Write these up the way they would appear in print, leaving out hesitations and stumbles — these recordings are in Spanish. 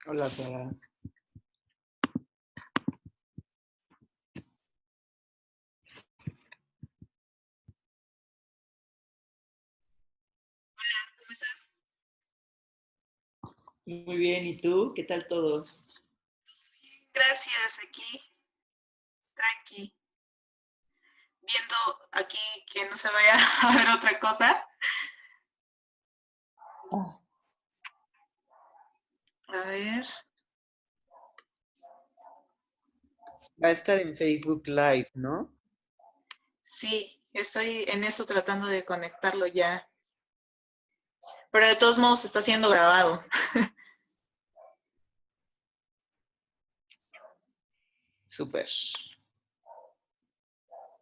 Hola, Sara. ¿Cómo estás? Muy bien, ¿y tú? ¿Qué tal todo? Gracias, aquí, tranqui, viendo aquí que no se vaya a ver otra cosa. A ver, Va a estar en Facebook Live, ¿no? sí, estoy en eso tratando de conectarlo ya, pero de todos modos está siendo grabado. Súper.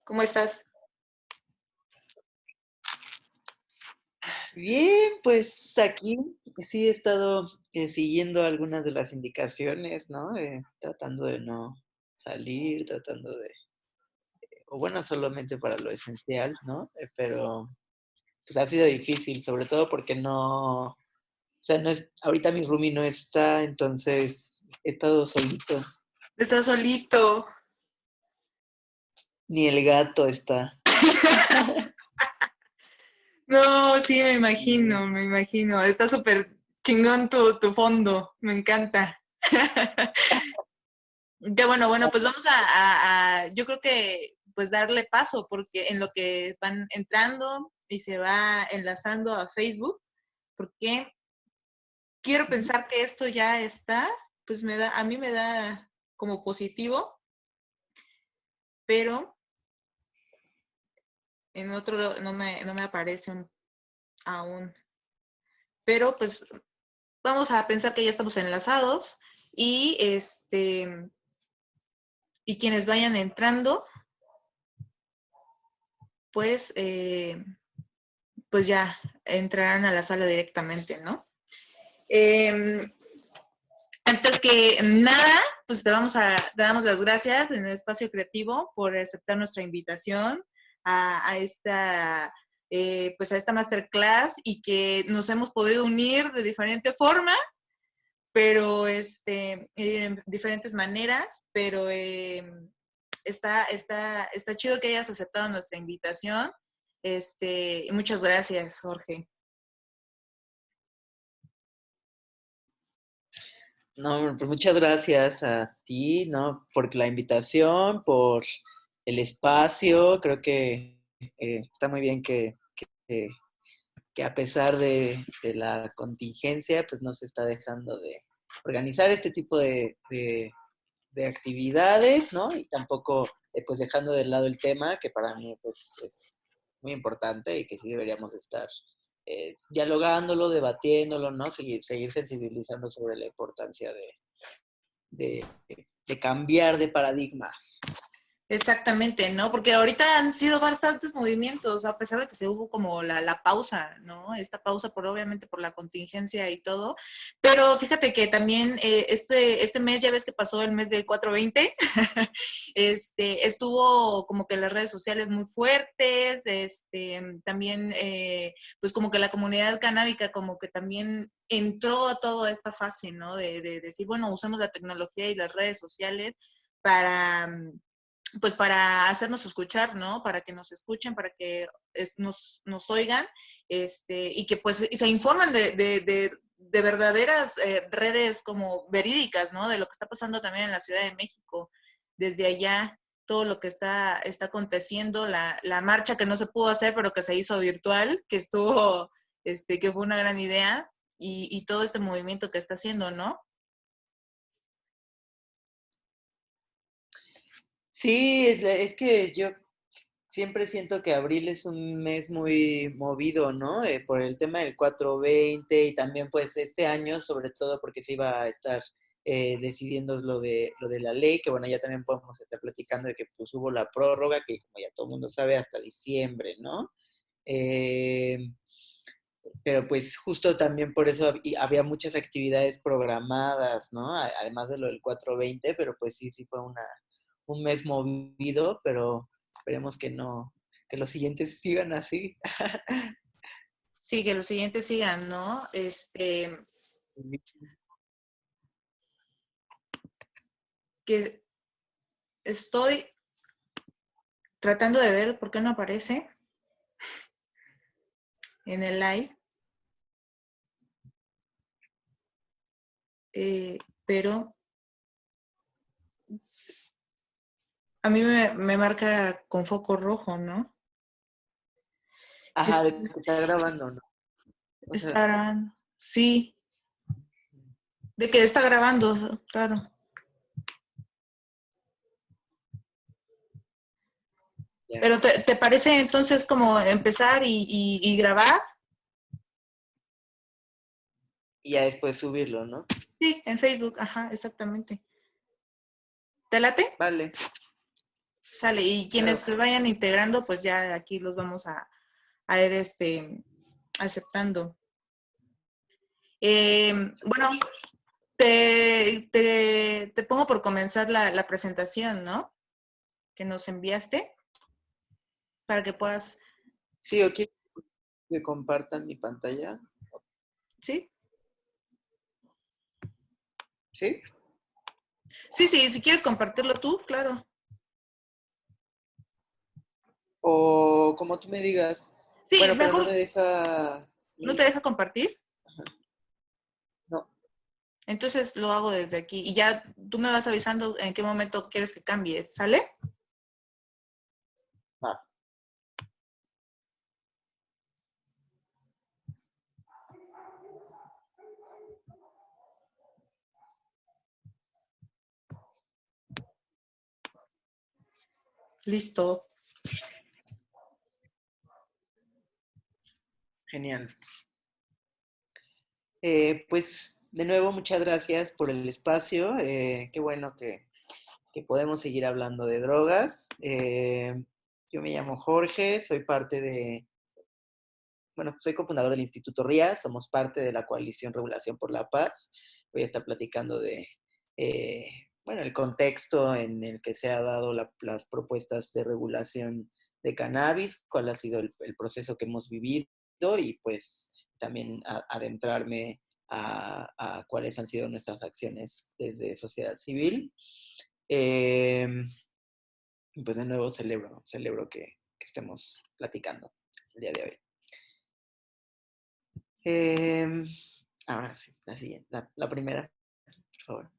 ¿Cómo estás? Bien, pues aquí sí he estado siguiendo algunas de las indicaciones, ¿no? Tratando de no salir, tratando de, o bueno, solamente para lo esencial, ¿no? Pero pues ha sido difícil, sobre todo porque no, o sea, no es, ahorita mi roomie no está, entonces he estado solito, Estás solito. ni el gato está. No, sí, me imagino, me imagino. Está súper chingón tu fondo, me encanta. Qué bueno, bueno, pues vamos yo creo que pues darle paso, porque en lo que van entrando y se va enlazando a Facebook, porque quiero pensar que esto ya está, pues a mí me da como positivo, pero en otro no me aparecen aún. Pero pues vamos a pensar que ya estamos enlazados y y quienes vayan entrando, pues, pues ya entrarán a la sala directamente, ¿no? Eh, Antes que nada, pues te damos las gracias en el Espacio Creativo por aceptar nuestra invitación a esta, pues a esta masterclass y que nos hemos podido unir de diferente forma, pero en diferentes maneras, pero está chido que hayas aceptado nuestra invitación. Y muchas gracias, Jorge. No, pues muchas gracias a ti, ¿no? Por la invitación, por el espacio. Creo que está muy bien que a pesar de la contingencia, pues no se está dejando de organizar este tipo de actividades, ¿no? Y tampoco, pues dejando de lado el tema, que para mí, pues es muy importante y que sí deberíamos estar dialogándolo, debatiéndolo, ¿no? Seguir sensibilizando sobre la importancia de, de cambiar de paradigma. Exactamente, ¿no? Porque ahorita han sido bastantes movimientos, a pesar de que se hubo como la pausa, ¿no? Esta pausa obviamente por la contingencia y todo, pero fíjate que también este mes, ya ves que pasó el mes del 420, estuvo como que las redes sociales muy fuertes, también pues como que la comunidad canábica como que también entró a toda esta fase, ¿no? De decir, bueno, usemos la tecnología y las redes sociales para pues para hacernos escuchar, ¿no? Para que nos escuchen, para que nos oigan, y que pues se informan de verdaderas redes como verídicas, ¿no? De lo que está pasando también en la Ciudad de México, desde allá, todo lo que está aconteciendo, la marcha que no se pudo hacer, pero que se hizo virtual, que estuvo, que fue una gran idea, y todo este movimiento que está haciendo, ¿no? Sí, es que yo siempre siento que abril es un mes muy movido, ¿no? Por el tema del 420 y también pues este año, sobre todo porque se iba a estar decidiendo lo de la ley, que bueno, ya también podemos estar platicando de que pues hubo la prórroga, que como ya todo el mundo sabe, hasta diciembre, ¿no? Eh, pero pues justo también por eso había muchas actividades programadas, ¿no? Además de lo del 420, pero pues sí, sí fue un mes movido, pero esperemos que no, que los siguientes sigan así. Sí, que los siguientes sigan, ¿no? que estoy tratando de ver por qué no aparece en el live, pero a mí me marca con foco rojo, ¿no? Ajá, de que está grabando, ¿no? O sea, Está grabando. Sí, de que está grabando, claro. ya. Pero ¿te parece entonces como empezar y grabar? Y ya después subirlo, ¿no? Sí, en Facebook, ajá, exactamente. ¿Te late? Vale, Sale. Y quienes claro. se vayan integrando, pues ya aquí los vamos a ir aceptando. Súper. Bueno, te pongo por comenzar la presentación, ¿no? Que nos enviaste para que puedas, Sí, o quiero que compartan mi pantalla. ¿sí? ¿Sí? Sí, sí, si quieres compartirlo tú, claro. O como tú me digas. Sí, Bueno, pero no me mejor, deja ¿no te mi... deja compartir? No. Entonces lo hago desde aquí y ya tú me vas avisando en qué momento quieres que cambie, ¿sale? Ah, Listo. genial. Pues de nuevo, muchas gracias por el espacio. Qué bueno que podemos seguir hablando de drogas. Yo me llamo Jorge, soy parte de, bueno, soy cofundador del Instituto RIA, somos parte de la Coalición Regulación por la Paz. Voy a estar platicando de, bueno, el contexto en el que se ha dado las propuestas de regulación de cannabis, cuál ha sido el proceso que hemos vivido y pues también adentrarme a cuáles han sido nuestras acciones desde sociedad civil. Eh, y pues de nuevo celebro que estemos platicando el día de hoy. Ahora sí, la siguiente, la primera, por favor.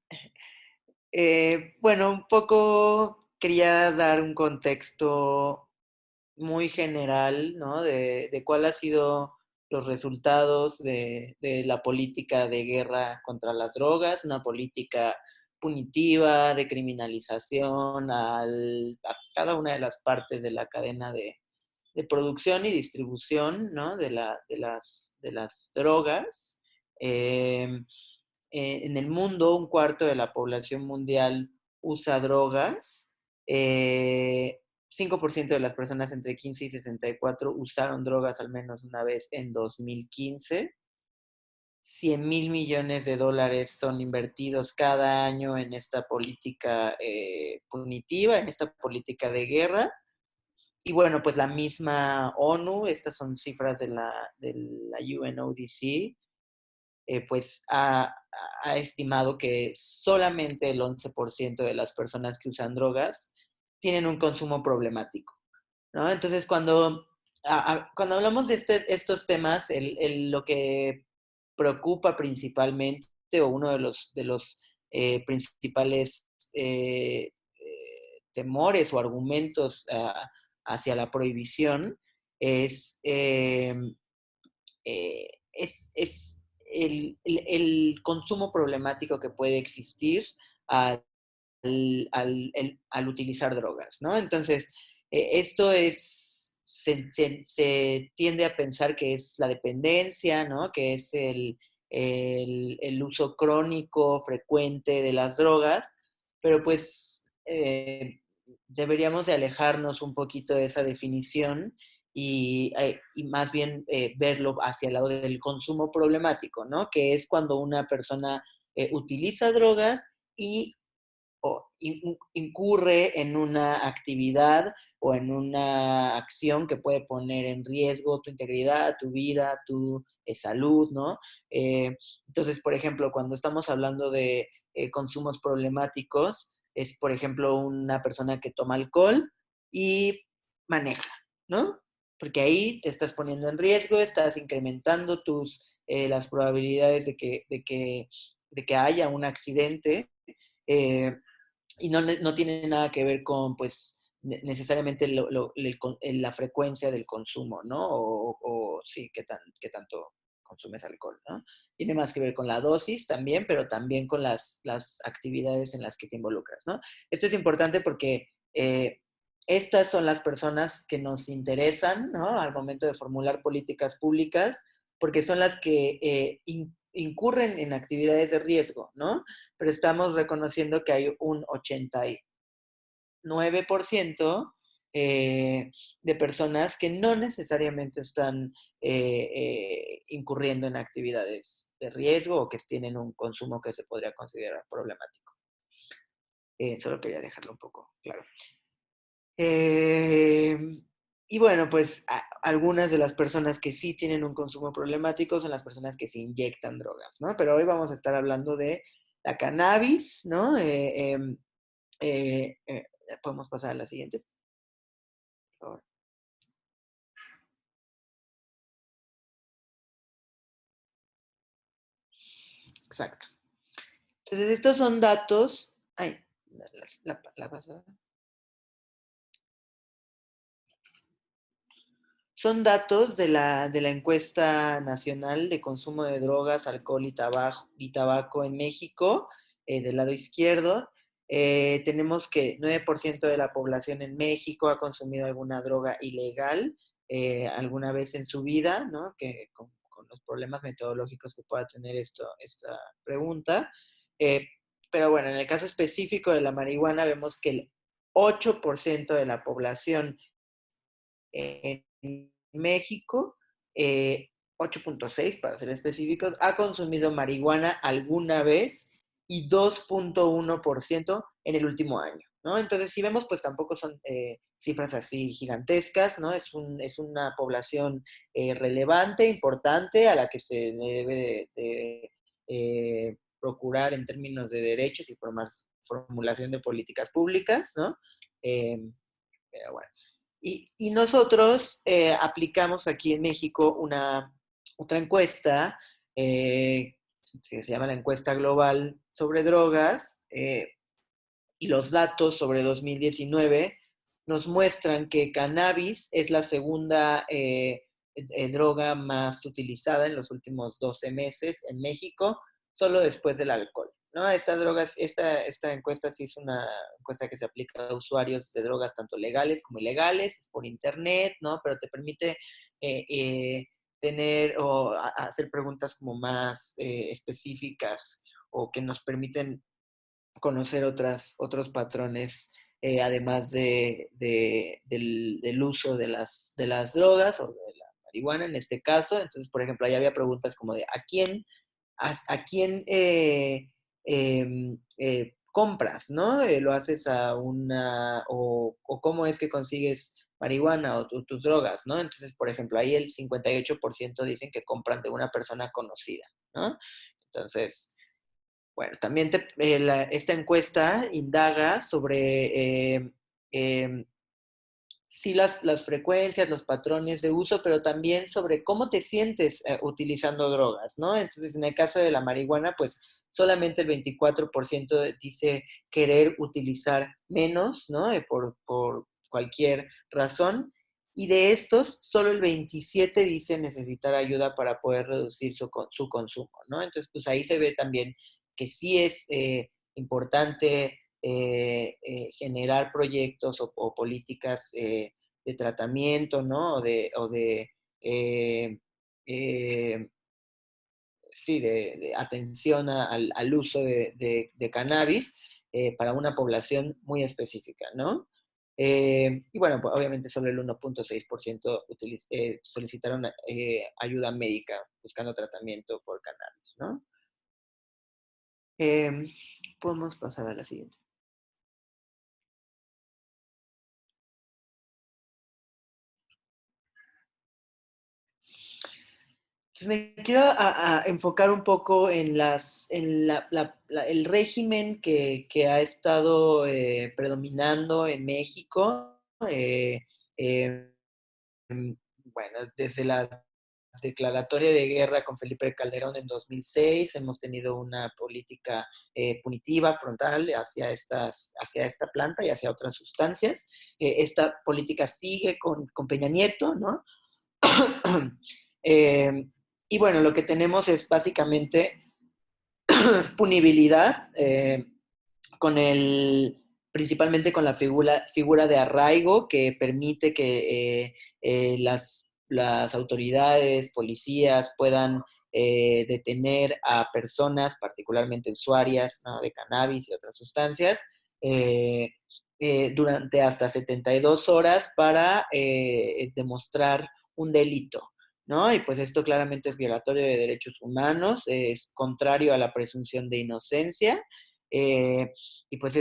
Bueno, un poco quería dar un contexto muy general, ¿no? De cuál ha sido los resultados de la política de guerra contra las drogas, una política punitiva, de criminalización a cada una de las partes de la cadena de producción y distribución, ¿no? De las drogas. Eh, en el mundo, un cuarto de la población mundial usa drogas. 5% de las personas entre 15 y 64 usaron drogas al menos una vez en 2015. 100.000 millones de dólares son invertidos cada año en esta política punitiva, en esta política de guerra. Y bueno, pues la misma ONU, estas son cifras de la UNODC, pues ha estimado que solamente el 11% de las personas que usan drogas tienen un consumo problemático, ¿no? Entonces, cuando hablamos de estos temas, lo que preocupa principalmente, o uno de los principales temores o argumentos hacia la prohibición es, el consumo problemático que puede existir al, al utilizar drogas, ¿no? Entonces, esto se tiende a pensar que es la dependencia, ¿no? Que es el uso crónico, frecuente de las drogas, pero pues deberíamos de alejarnos un poquito de esa definición y más bien verlo hacia el lado del consumo problemático, ¿no? Que es cuando una persona utiliza drogas y incurre en una actividad o en una acción que puede poner en riesgo tu integridad, tu vida, tu salud, ¿no? Entonces, por ejemplo, cuando estamos hablando de consumos problemáticos, es, por ejemplo, una persona que toma alcohol y maneja, ¿no? Porque ahí te estás poniendo en riesgo, estás incrementando las probabilidades de que haya un accidente, eh, y no tiene nada que ver con, pues, necesariamente la frecuencia del consumo, ¿no? O sí, qué tanto consumes alcohol, ¿no? Tiene más que ver con la dosis también, pero también con las actividades en las que te involucras, ¿no? Esto es importante porque estas son las personas que nos interesan, ¿no? Al momento de formular políticas públicas, porque son las que incurren en actividades de riesgo, ¿no? Pero estamos reconociendo que hay un 89% de personas que no necesariamente están incurriendo en actividades de riesgo o que tienen un consumo que se podría considerar problemático. Solo quería dejarlo un poco claro. Eh, y bueno, pues algunas de las personas que sí tienen un consumo problemático son las personas que se inyectan drogas, ¿no? Pero hoy vamos a estar hablando de la cannabis, ¿no? Podemos pasar a la siguiente, por favor. Exacto. Entonces, estos son datos. Ay, la pasada. Son datos de la encuesta nacional de consumo de drogas, alcohol y tabaco en México, del lado izquierdo. Tenemos que 9% de la población en México ha consumido alguna droga ilegal alguna vez en su vida, ¿no? Que con los problemas metodológicos que pueda tener esta pregunta. Eh, pero bueno, en el caso específico de la marihuana, vemos que el 8% de la población en México, 8.6 para ser específicos, ha consumido marihuana alguna vez y 2.1% en el último año, ¿no? Entonces, si vemos, pues tampoco son cifras así gigantescas, ¿no? Es una población relevante, importante, a la que se le debe procurar en términos de derechos y formulación de políticas públicas, ¿no? Pero bueno. Y nosotros aplicamos aquí en México otra encuesta, que se llama la encuesta global sobre drogas, y los datos sobre 2019 nos muestran que cannabis es la segunda droga más utilizada en los últimos 12 meses en México, solo después del alcohol, ¿no? Esta encuesta sí es una encuesta que se aplica a usuarios de drogas tanto legales como ilegales, es por internet, ¿no? Pero te permite tener o hacer preguntas como más específicas o que nos permiten conocer otros patrones, además del uso de las drogas o de la marihuana en este caso. Entonces, por ejemplo, ahí había preguntas como de ¿a quién compras, ¿no? ¿Lo haces o cómo es que consigues marihuana o tus drogas, ¿no? Entonces, por ejemplo, ahí el 58% dicen que compran de una persona conocida, ¿no? Entonces, bueno, también esta encuesta indaga sobre sí las frecuencias, los patrones de uso, pero también sobre cómo te sientes utilizando drogas, ¿no? Entonces, en el caso de la marihuana, pues solamente el 24% dice querer utilizar menos, ¿no? Por cualquier razón. Y de estos, solo el 27 dice necesitar ayuda para poder reducir su consumo, ¿no? Entonces, pues ahí se ve también que sí es importante generar proyectos o políticas de tratamiento, ¿no? Eh, eh, sí, de atención al uso de cannabis para una población muy específica, ¿no? Y bueno, pues obviamente solo el 1.6% solicitaron ayuda médica buscando tratamiento por cannabis, ¿no? Eh, Podemos pasar a la siguiente. Pues me quiero a enfocar un poco en el régimen que ha estado predominando en México. Eh, bueno, desde la declaratoria de guerra con Felipe Calderón en 2006, hemos tenido una política punitiva frontal hacia esta planta y hacia otras sustancias. Esta política sigue con Peña Nieto, ¿no? eh, y bueno, lo que tenemos es básicamente punibilidad con principalmente con la figura de arraigo que permite que las autoridades, policías puedan detener a personas, particularmente usuarias, ¿no?, de cannabis y otras sustancias, durante hasta 72 horas para demostrar un delito, ¿no? Y pues esto claramente es violatorio de derechos humanos, es contrario a la presunción de inocencia, eh, y pues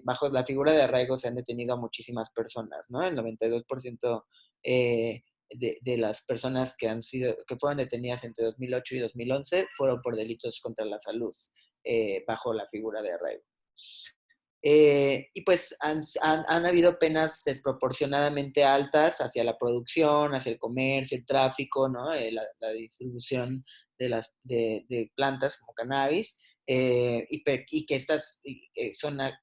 bajo la figura de arraigo se han detenido a muchísimas personas, ¿no? El 92% de las personas que fueron detenidas entre 2008 y 2011 fueron por delitos contra la salud, bajo la figura de arraigo. Y pues han habido penas desproporcionadamente altas hacia la producción, hacia el comercio, el tráfico, ¿no? La distribución de plantas como cannabis, y que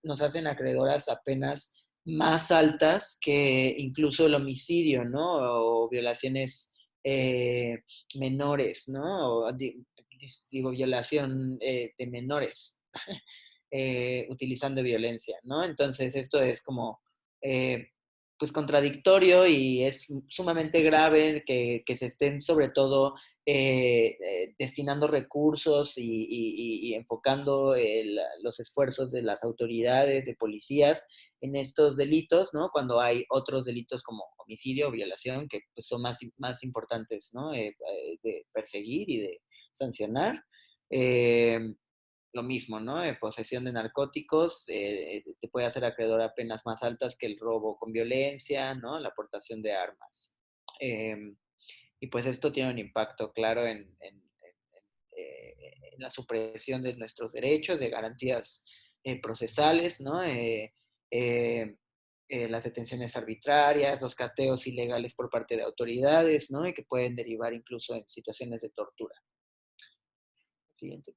nos hacen acreedoras a penas más altas que incluso el homicidio, ¿no? O violaciones menores, ¿no? Digo, violación de menores. Utilizando violencia, ¿no? Entonces esto es como, pues, contradictorio y es sumamente grave que se estén sobre todo destinando recursos y enfocando los esfuerzos de las autoridades, de policías en estos delitos, ¿no? Cuando hay otros delitos como homicidio o violación que pues, son más importantes, ¿no? De perseguir y de sancionar. Lo mismo, ¿no? Posesión de narcóticos te puede hacer acreedor a penas más altas que el robo con violencia, ¿no? La aportación de armas. Eh, y pues esto tiene un impacto claro en la supresión de nuestros derechos, de garantías procesales, ¿no? Las detenciones arbitrarias, los cateos ilegales por parte de autoridades, ¿no? Y que pueden derivar incluso en situaciones de tortura. Siguiente.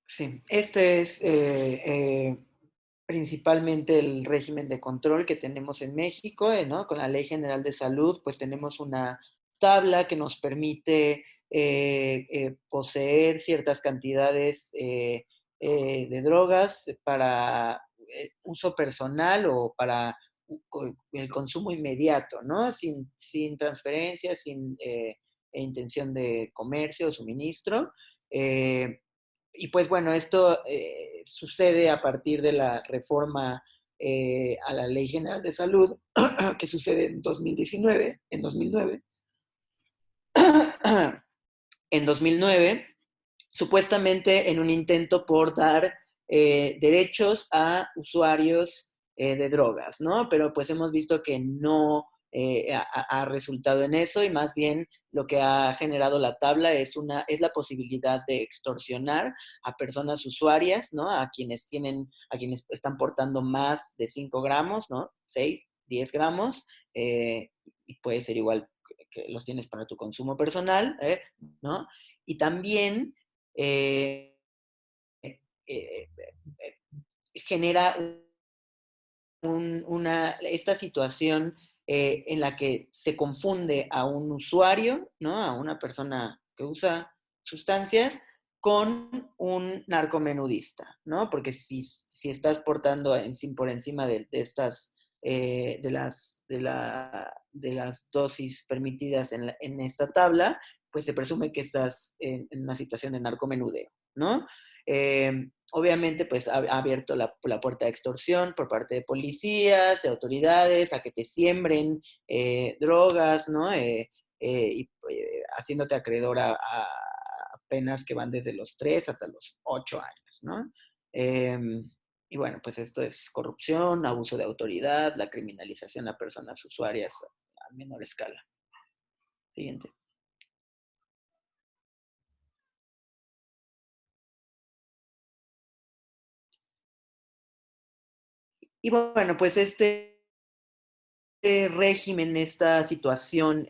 Sí, este es principalmente el régimen de control que tenemos en México, ¿no? Con la Ley General de Salud, pues tenemos una tabla que nos permite poseer ciertas cantidades de drogas para uso personal o para el consumo inmediato, ¿no? Sin transferencia, sin intención de comercio o suministro. Eh, y pues bueno, esto sucede a partir de la reforma a la Ley General de Salud que sucede en 2019, en 2009. En 2009, supuestamente en un intento por dar derechos a usuarios de drogas, ¿no? Pero pues hemos visto que no ha resultado en eso y más bien lo que ha generado la tabla es la posibilidad de extorsionar a personas usuarias, ¿no? A quienes están portando más de 5 gramos, ¿no? 6, 10 gramos, y puede ser igual que los tienes para tu consumo personal, ¿no? Y también eh, eh, eh, genera esta situación en la que se confunde a un usuario, ¿no? A una persona que usa sustancias con un narcomenudista, ¿no? Porque si estás portando por encima de estas, de las dosis permitidas en esta tabla, pues se presume que estás en una situación de narcomenudeo, ¿no? Obviamente, pues ha abierto la puerta de extorsión por parte de policías, de autoridades, a que te siembren drogas, ¿no? Y haciéndote acreedor penas que van desde los 3 hasta los 8 años, ¿no? Eh, y bueno, pues esto es corrupción, abuso de autoridad, la criminalización a personas usuarias a menor escala. Siguiente. Y bueno, pues régimen, esta situación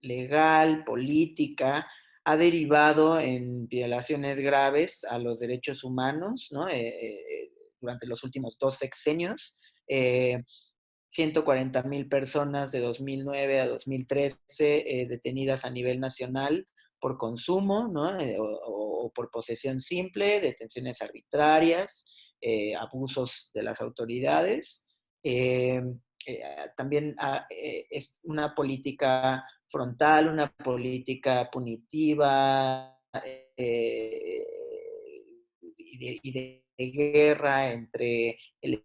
legal, política, ha derivado en violaciones graves a los derechos humanos, ¿no? Durante los últimos 2 sexenios. 140,000 personas de 2009 a 2013 detenidas a nivel nacional por consumo, ¿no? O por posesión simple, detenciones arbitrarias, abusos de las autoridades. Eh, También es una política frontal, una política punitiva y de guerra entre el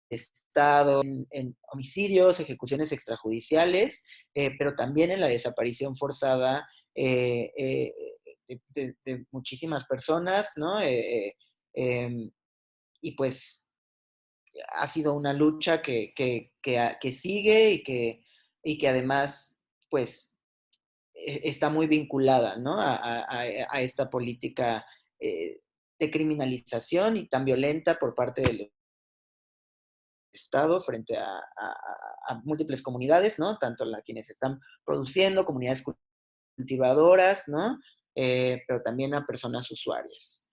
Estado en homicidios, ejecuciones extrajudiciales, pero también en la desaparición forzada de muchísimas personas, ¿no? Y pues ha sido una lucha que sigue y que además, pues, está muy vinculada, ¿no? A esta política eh, de criminalización y tan violenta por parte del Estado frente a múltiples comunidades, ¿no? Tanto quienes están produciendo, comunidades cultivadoras, ¿no? Pero también a personas usuarias,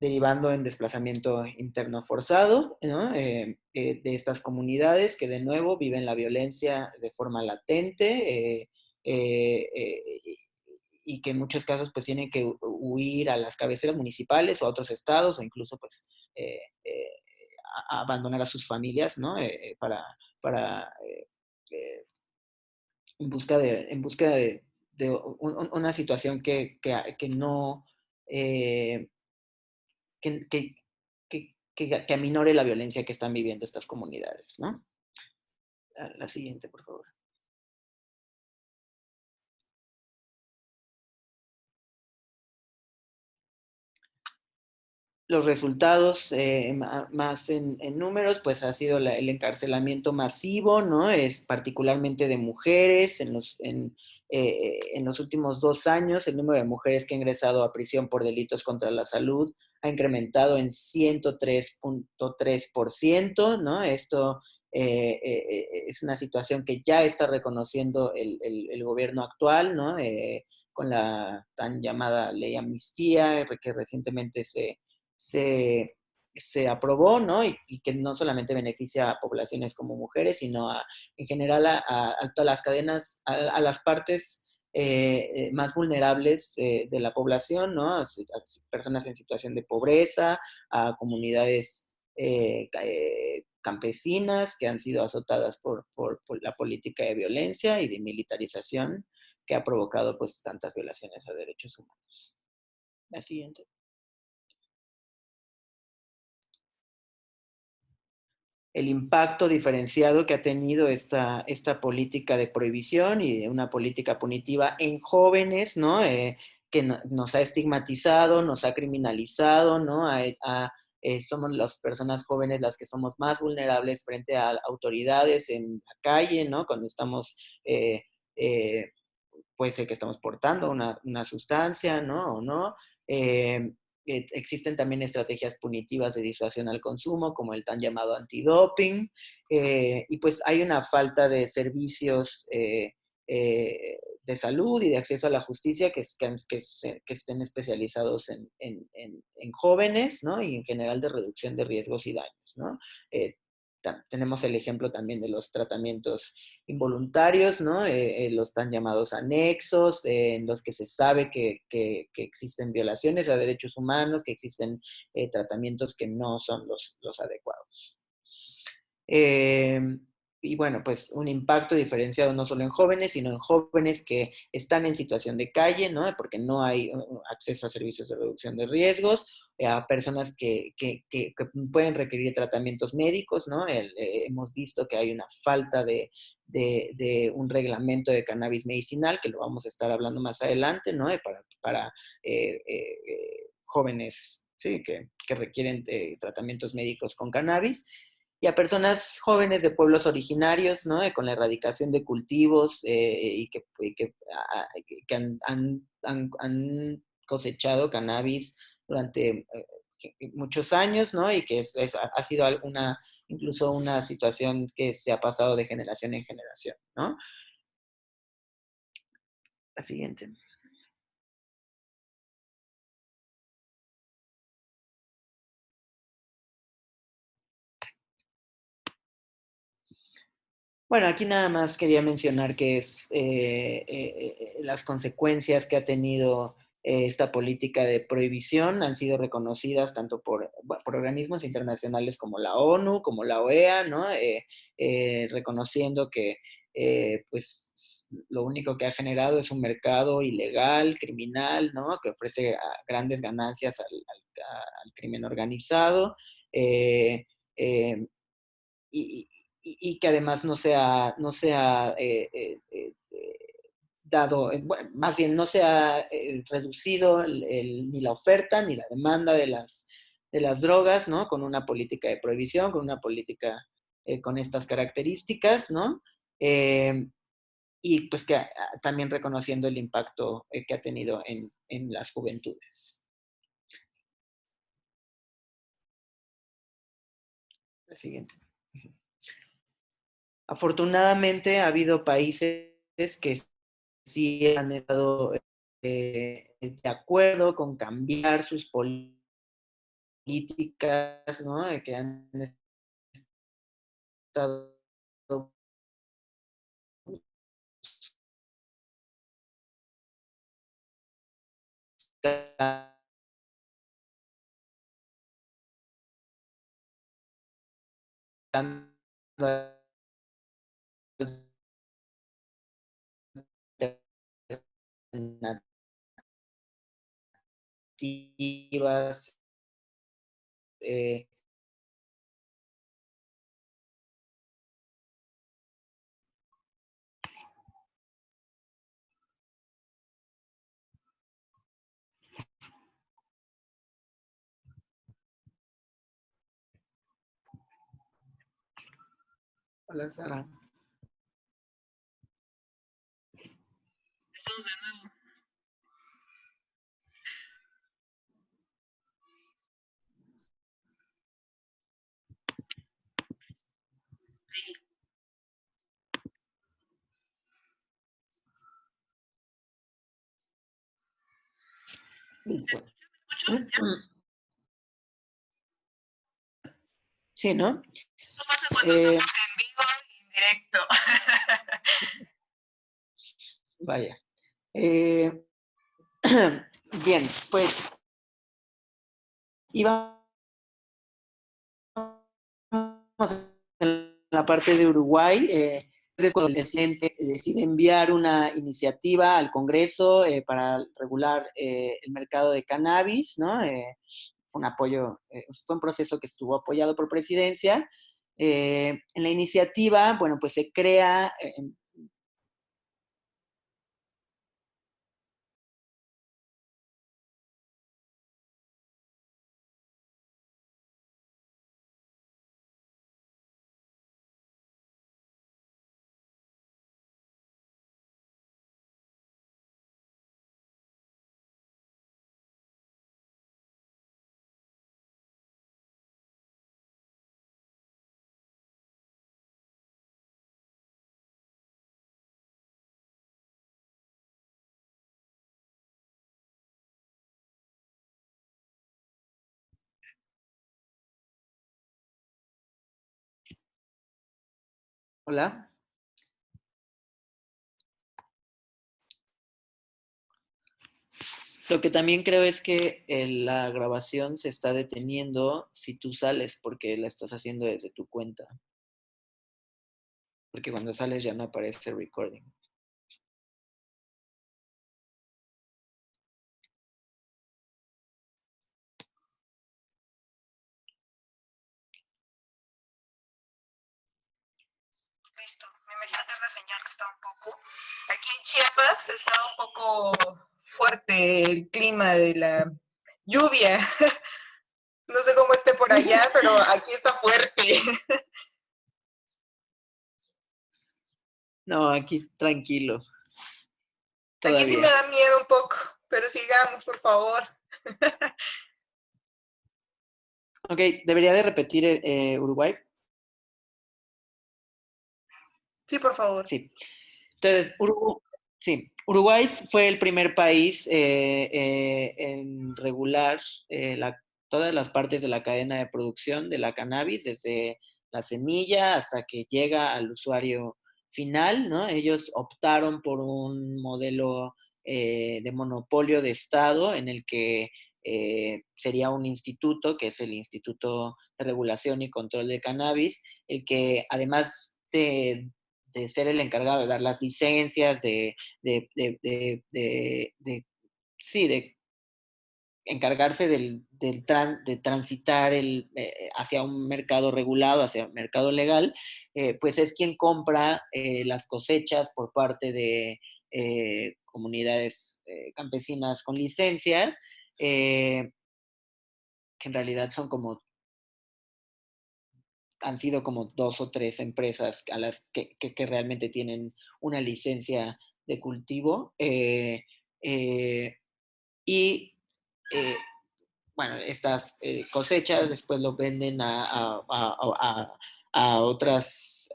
derivando en desplazamiento interno forzado, ¿no? De estas comunidades que de nuevo viven la violencia de forma latente eh, eh, y que en muchos casos pues tienen que huir a las cabeceras municipales o a otros estados o incluso pues eh, eh, a abandonar a sus familias, ¿no? Para en busca de una situación que no, eh, que aminore la violencia que están viviendo estas comunidades, ¿no? La siguiente, por favor. Los resultados, más en números, pues ha sido el encarcelamiento masivo, ¿no? Es particularmente de mujeres. En los últimos 2 años, el número de mujeres que ha ingresado a prisión por delitos contra la salud ha incrementado en 103.3%, ¿no? Esto es una situación que ya está reconociendo el gobierno actual, ¿no? Con la tan llamada ley amnistía, que recientemente se, se aprobó, ¿no? Y que no solamente beneficia a poblaciones como mujeres, sino en general a todas las cadenas, a las partes más vulnerables de la población, ¿no? A personas en situación de pobreza, a comunidades campesinas que han sido azotadas por la política de violencia y de militarización que ha provocado pues tantas violaciones a derechos humanos. La siguiente. El impacto diferenciado que ha tenido esta política de prohibición y de una política punitiva en jóvenes, ¿no? Que nos ha estigmatizado, nos ha criminalizado, ¿no? Somos las personas jóvenes las que somos más vulnerables frente a autoridades en la calle, ¿no? Cuando estamos, puede ser que estamos portando una sustancia, ¿no? O no. Eh, Existen también estrategias punitivas de disuasión al consumo, como el tan llamado antidoping, y pues hay una falta de servicios de salud y de acceso a la justicia que estén especializados en jóvenes, ¿no? Y en general de reducción de riesgos y daños, ¿no? Tenemos el ejemplo también de los tratamientos involuntarios, ¿no? Los tan llamados anexos, en los que se sabe que existen violaciones a derechos humanos, que existen tratamientos que no son los adecuados. Eh, y bueno, pues un impacto diferenciado no solo en jóvenes, sino en jóvenes que están en situación de calle, ¿no? Porque no hay acceso a servicios de reducción de riesgos, a personas que pueden requerir tratamientos médicos, ¿no? Hemos visto que hay una falta de un reglamento de cannabis medicinal, que lo vamos a estar hablando más adelante, ¿no? Para jóvenes, sí, que requieren tratamientos médicos con cannabis y a personas jóvenes de pueblos originarios, ¿no? Con la erradicación de cultivos que han cosechado cannabis durante muchos años, ¿no? Y que ha sido incluso una situación que se ha pasado de generación en generación, ¿no? La siguiente. Bueno, aquí nada más quería mencionar que es las consecuencias que ha tenido esta política de prohibición han sido reconocidas tanto por organismos internacionales como la ONU, como la OEA, ¿no? Reconociendo que pues lo único que ha generado es un mercado ilegal, criminal, ¿no? Que ofrece grandes ganancias al crimen organizado. Eh, eh, y, y que además no se ha dado, bueno, más bien no se ha reducido ni la oferta ni la demanda de las drogas, ¿no? Con una política de prohibición, con una política con estas características, ¿no? Eh, y pues que también reconociendo el impacto que ha tenido en las juventudes. La siguiente. Afortunadamente ha habido países que sí han estado de acuerdo con cambiar sus políticas, ¿no? Que han estado buscando alternativas eh, hola, Sara. Estamos de nuevo. Listo. ¿Me escucho? Sí, ¿no? ¿Qué pasa cuando Eh, estamos en vivo y en directo? vaya. Eh, bien, pues íbamos en la parte de Uruguay. Es cuando el presidente decide enviar una iniciativa al Congreso para regular el mercado de cannabis, ¿no? Fue un proceso que estuvo apoyado por presidencia. En la iniciativa, bueno, pues se crea. Hola. Lo que también creo es que la grabación se está deteniendo si tú sales porque la estás haciendo desde tu cuenta. porque cuando sales ya no aparece recording. Listo. Me imagino que es la señal que está un poco. Aquí en Chiapas está un poco fuerte el clima de la lluvia. No sé cómo esté por allá, pero aquí está fuerte. No, aquí tranquilo, Aquí sí me todavía. da miedo un poco, pero sigamos, por favor. Ok, debería de repetir Uruguay. Sí, por favor. Sí. Entonces, sí, Uruguay fue el primer país en regular todas las partes de la cadena de producción de la cannabis, desde la semilla hasta que llega al usuario final, ¿no? Ellos optaron por un modelo de monopolio de Estado en el que sería un instituto, que es el Instituto de Regulación y Control de Cannabis, el que además de ser el encargado de dar las licencias, sí, de encargarse de transitar hacia un mercado regulado, hacia un mercado legal, pues es quien compra las cosechas por parte de comunidades campesinas con licencias, que en realidad son como han sido como 2 o 3 empresas a las que realmente tienen una licencia de cultivo. Y eh, bueno, estas cosechas después lo venden a otras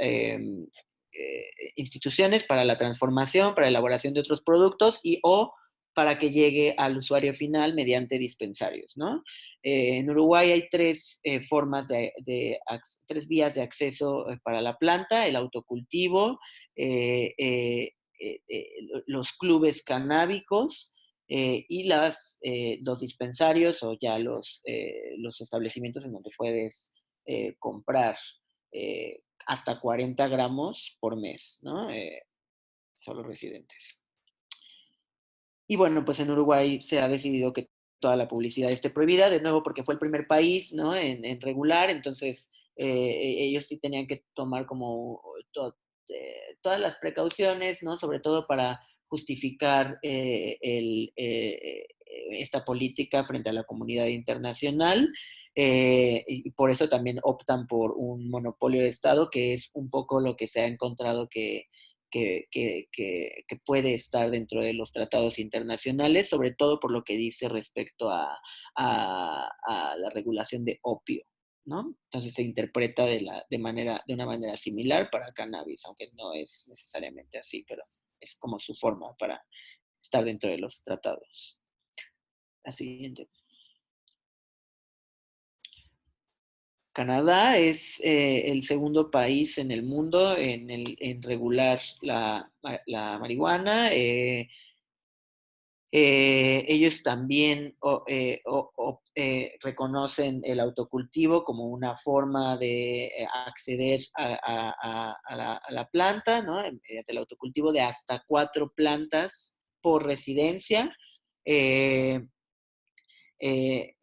instituciones para la transformación, para la elaboración de otros productos y o para que llegue al usuario final mediante dispensarios, ¿no? En Uruguay hay tres vías de acceso para la planta: el autocultivo, eh, eh, los clubes canábicos, y los dispensarios o ya los establecimientos en donde puedes comprar hasta 40 gramos por mes, ¿no? Solo residentes. Y bueno, pues en Uruguay se ha decidido que toda la publicidad esté prohibida, de nuevo porque fue el primer país, ¿no? En regular, entonces ellos sí tenían que tomar como todas las precauciones, ¿no? Sobre todo para justificar esta política frente a la comunidad internacional. Y por eso también optan por un monopolio de Estado, que es un poco lo que se ha encontrado que puede estar dentro de los tratados internacionales, sobre todo por lo que dice respecto a la regulación de opio, ¿no? Entonces se interpreta de una manera similar para cannabis, aunque no es necesariamente así, pero es como su forma para estar dentro de los tratados. La siguiente. Canadá es el segundo país en el mundo en regular la marihuana. Ellos también reconocen el autocultivo como una forma de acceder a la planta, ¿no? Mediante el autocultivo de hasta 4 plantas por residencia. Eh, eh,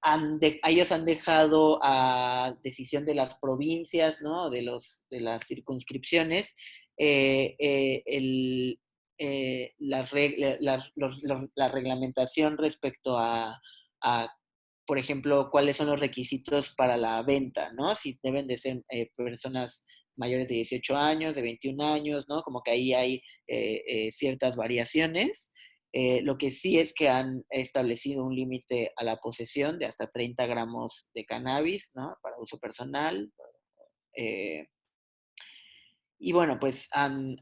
han, ellos han dejado a decisión de las provincias, ¿no? De las circunscripciones, la reglamentación respecto a, por ejemplo, cuáles son los requisitos para la venta, ¿no? Si deben de ser personas mayores de 18 años, de 21 años, ¿no? Como que ahí hay ciertas variaciones. Lo que sí es que han establecido un límite a la posesión de hasta 30 gramos de cannabis, ¿no? Para uso personal. Eh, y bueno, pues han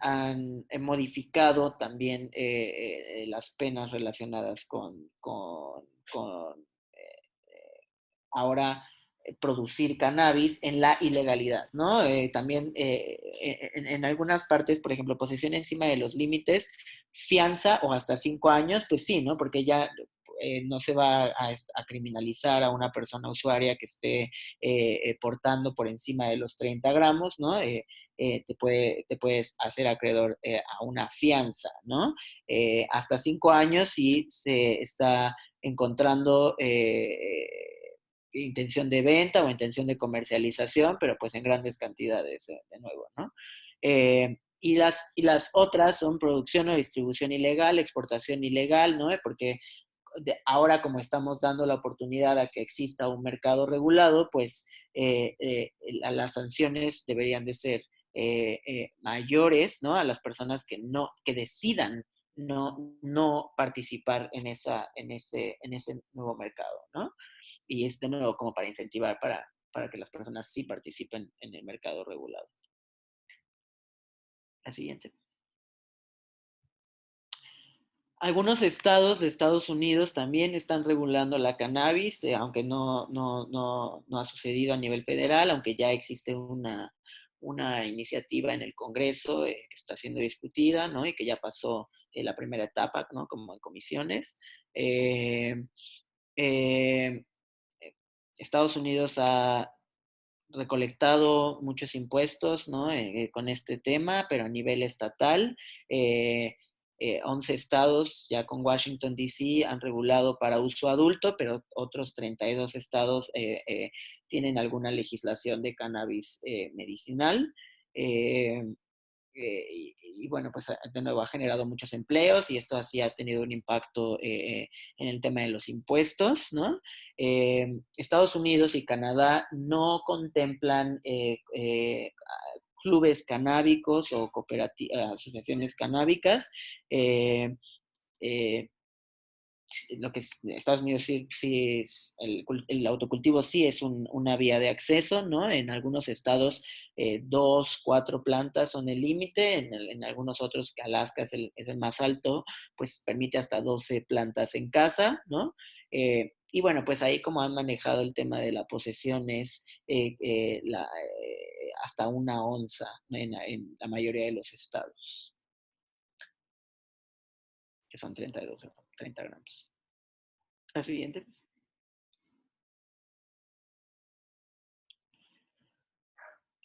modificado también las penas relacionadas con ahora producir cannabis en la ilegalidad, ¿no? También en algunas partes, por ejemplo, posesión encima de los límites, fianza o hasta 5 años, pues sí, ¿no? Porque ya no se va a criminalizar a una persona usuaria que esté portando por encima de los 30 gramos, ¿no? Te puedes hacer acreedor a una fianza, ¿no? Hasta 5 años si se está encontrando intención de venta o intención de comercialización, pero pues en grandes cantidades, de nuevo, ¿no? Y las otras son producción o distribución ilegal, exportación ilegal, ¿no? Porque ahora como estamos dando la oportunidad a que exista un mercado regulado, pues las sanciones deberían de ser mayores, ¿no? A las personas que decidan no participar en ese nuevo mercado, ¿no? Y es de nuevo como para incentivar para que las personas sí participen en el mercado regulado. La siguiente. Algunos estados de Estados Unidos también están regulando la cannabis, aunque no ha sucedido a nivel federal, aunque ya existe una iniciativa en el Congreso que está siendo discutida, ¿no? Y que ya pasó la primera etapa, ¿no? Como en comisiones. Eh, eh, Estados Unidos ha recolectado muchos impuestos, ¿no? Con este tema, pero a nivel estatal. 11 estados, ya con Washington, D.C., han regulado para uso adulto, pero otros 32 estados tienen alguna legislación de cannabis medicinal. Eh, y bueno, pues de nuevo ha generado muchos empleos y esto así ha tenido un impacto en el tema de los impuestos, ¿no? Estados Unidos y Canadá no contemplan clubes canábicos o asociaciones canábicas. Eh, eh, lo que es Estados Unidos sí es, el autocultivo sí es una vía de acceso, ¿no? En algunos estados 2, 4 plantas son el límite, en algunos otros, que Alaska es el más alto, pues permite hasta 12 plantas en casa, ¿no? Y bueno, pues ahí como han manejado el tema de la posesión es hasta 1 onza, ¿no? En la mayoría de los estados, que son 32, 30 gramos. La siguiente.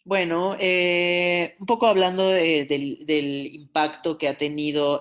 Bueno, un poco hablando del impacto que ha tenido